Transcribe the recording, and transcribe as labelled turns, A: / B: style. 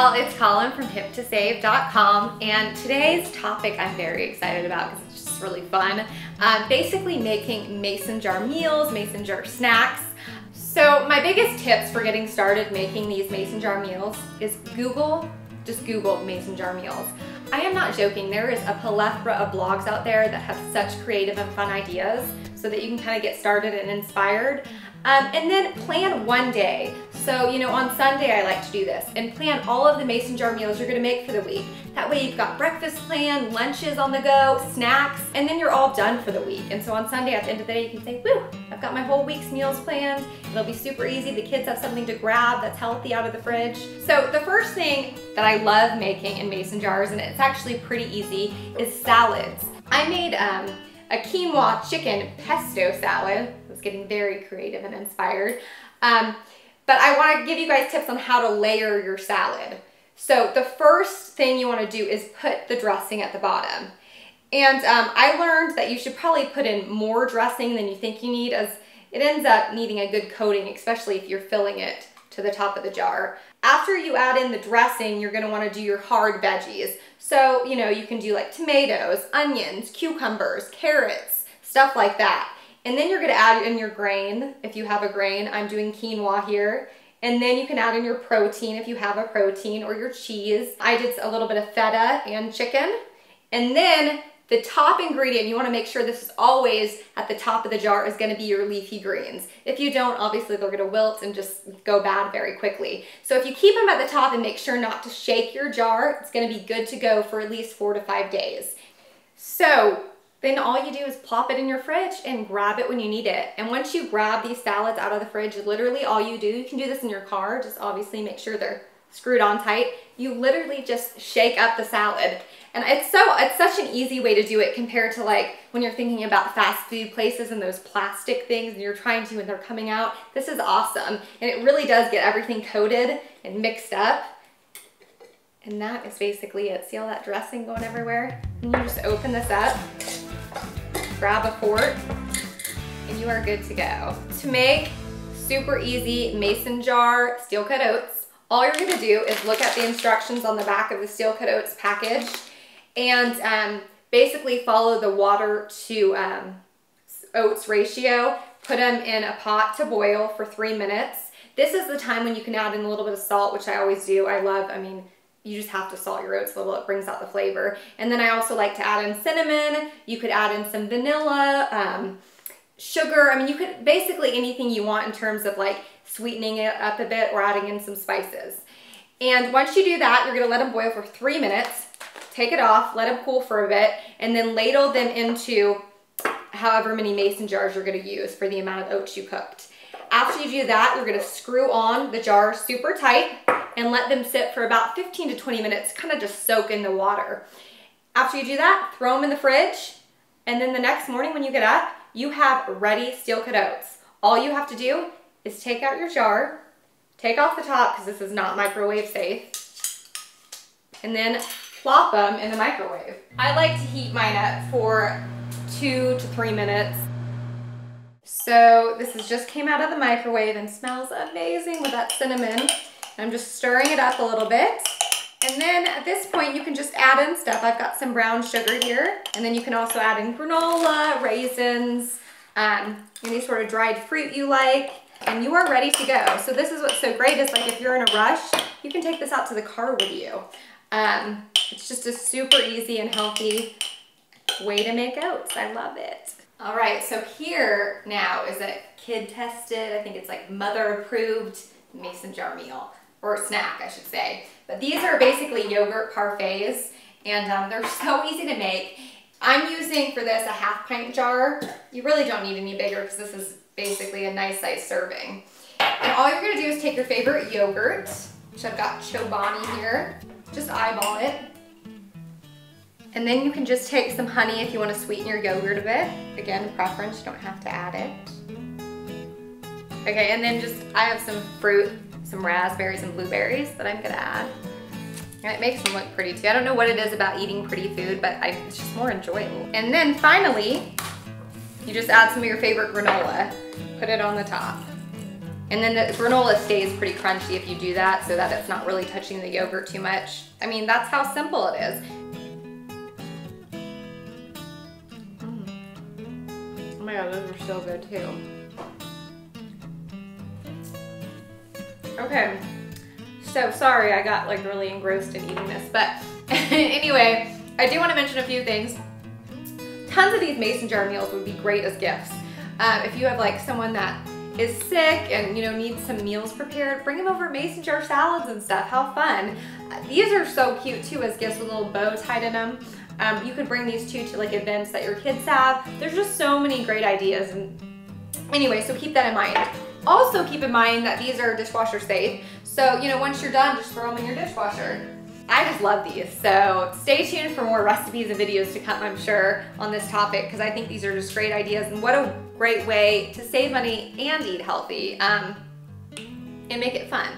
A: y'all, it's Colin from hip2save.com, and today's topic I'm very excited about because it's just really fun. Basically making mason jar meals, mason jar snacks. So my biggest tips for getting started making these mason jar meals is just Google mason jar meals. I am not joking, there is a plethora of blogs out there that have such creative and fun ideas so that you can kind of get started and inspired. And then plan one day. So, you know, on Sunday I like to do this and plan all of the mason jar meals you're gonna make for the week. That way you've got breakfast planned, lunches on the go, snacks, and then you're all done for the week. And so on Sunday at the end of the day you can say, woo, I've got my whole week's meals planned. It'll be super easy. The kids have something to grab that's healthy out of the fridge. So the first thing that I love making in mason jars, and it's actually pretty easy, is salads. I made a quinoa chicken pesto salad. I was getting very creative and inspired. But I want to give you guys tips on how to layer your salad. So the first thing you want to do is put the dressing at the bottom. And I learned that you should probably put in more dressing than you think you need, as it ends up needing a good coating, especially if you're filling it to the top of the jar. After you add in the dressing, you're going to want to do your hard veggies. So, you know, you can do like tomatoes, onions, cucumbers, carrots, stuff like that. And then you're going to add in your grain, if you have a grain. I'm doing quinoa here. And then you can add in your protein if you have a protein, or your cheese. I did a little bit of feta and chicken. And then the top ingredient, you want to make sure this is always at the top of the jar, is going to be your leafy greens. If you don't, obviously they're going to wilt and just go bad very quickly. So if you keep them at the top and make sure not to shake your jar, it's going to be good to go for at least 4 to 5 days. So then all you do is plop it in your fridge and grab it when you need it. And once you grab these salads out of the fridge, literally all you do, you can do this in your car, just obviously make sure they're screwed on tight. You literally just shake up the salad. And it's such an easy way to do it compared to like when you're thinking about fast food places and those plastic things and you're trying to and they're coming out. This is awesome. And it really does get everything coated and mixed up. And that is basically it. See all that dressing going everywhere? And you just open this up, grab a fork, and you are good to go. To make super easy mason jar Steel Cut Oats, all you're gonna do is look at the instructions on the back of the Steel Cut Oats package and basically follow the water to oats ratio. Put them in a pot to boil for 3 minutes. This is the time when you can add in a little bit of salt, which I always do. I mean, you just have to salt your oats a little, it brings out the flavor. And then I also like to add in cinnamon. You could add in some vanilla, sugar. I mean, you could basically anything you want in terms of like sweetening it up a bit or adding in some spices. And once you do that, you're gonna let them boil for 3 minutes, take it off, let them cool for a bit, and then ladle them into however many mason jars you're gonna use for the amount of oats you cooked. After you do that, you're gonna screw on the jar super tight and let them sit for about 15 to 20 minutes, kind of just soak in the water. After you do that, throw them in the fridge, and then the next morning when you get up, you have ready Steel Cut Oats. All you have to do is take out your jar, take off the top because this is not microwave safe, and then plop them in the microwave. I like to heat mine up for 2 to 3 minutes. So this just came out of the microwave and smells amazing with that cinnamon. I'm just stirring it up a little bit. And then at this point you can just add in stuff. I've got some brown sugar here, and then you can also add in granola, raisins, any sort of dried fruit you like, and you are ready to go. So this is what's so great is like if you're in a rush, you can take this out to the car with you. It's just a super easy and healthy way to make oats. I love it. All right, so here now is a kid tested, I think it's like mother approved mason jar meal, or snack I should say. But these are basically yogurt parfaits, and they're so easy to make. I'm using for this a 1/2 pint jar. You really don't need any bigger because this is basically a nice size serving. And all you're gonna do is take your favorite yogurt, which I've got Chobani here, just eyeball it. And then you can just take some honey if you want to sweeten your yogurt a bit. Again, preference, you don't have to add it. Okay, and then I have some fruit, some raspberries and blueberries that I'm gonna add. And it makes them look pretty too. I don't know what it is about eating pretty food, but it's just more enjoyable. And then finally, you just add some of your favorite granola. Put it on the top. And then the granola stays pretty crunchy if you do that, so that it's not really touching the yogurt too much. I mean, that's how simple it is. Oh my God, those are so good too. Okay, so sorry I got like really engrossed in eating this, but anyway, I do want to mention a few things. Tons of these mason jar meals would be great as gifts. If you have like someone that is sick and needs some meals prepared, bring them over mason jar salads and stuff. How fun. These are so cute too as gifts with little bows tied in them. You could bring these too to like events that your kids have. There's just so many great ideas. And anyway, so keep that in mind. Also keep in mind that these are dishwasher safe. So, once you're done, just throw them in your dishwasher. I just love these. So stay tuned for more recipes and videos to come, I'm sure, on this topic, because I think these are just great ideas, and what a great way to save money and eat healthy and make it fun.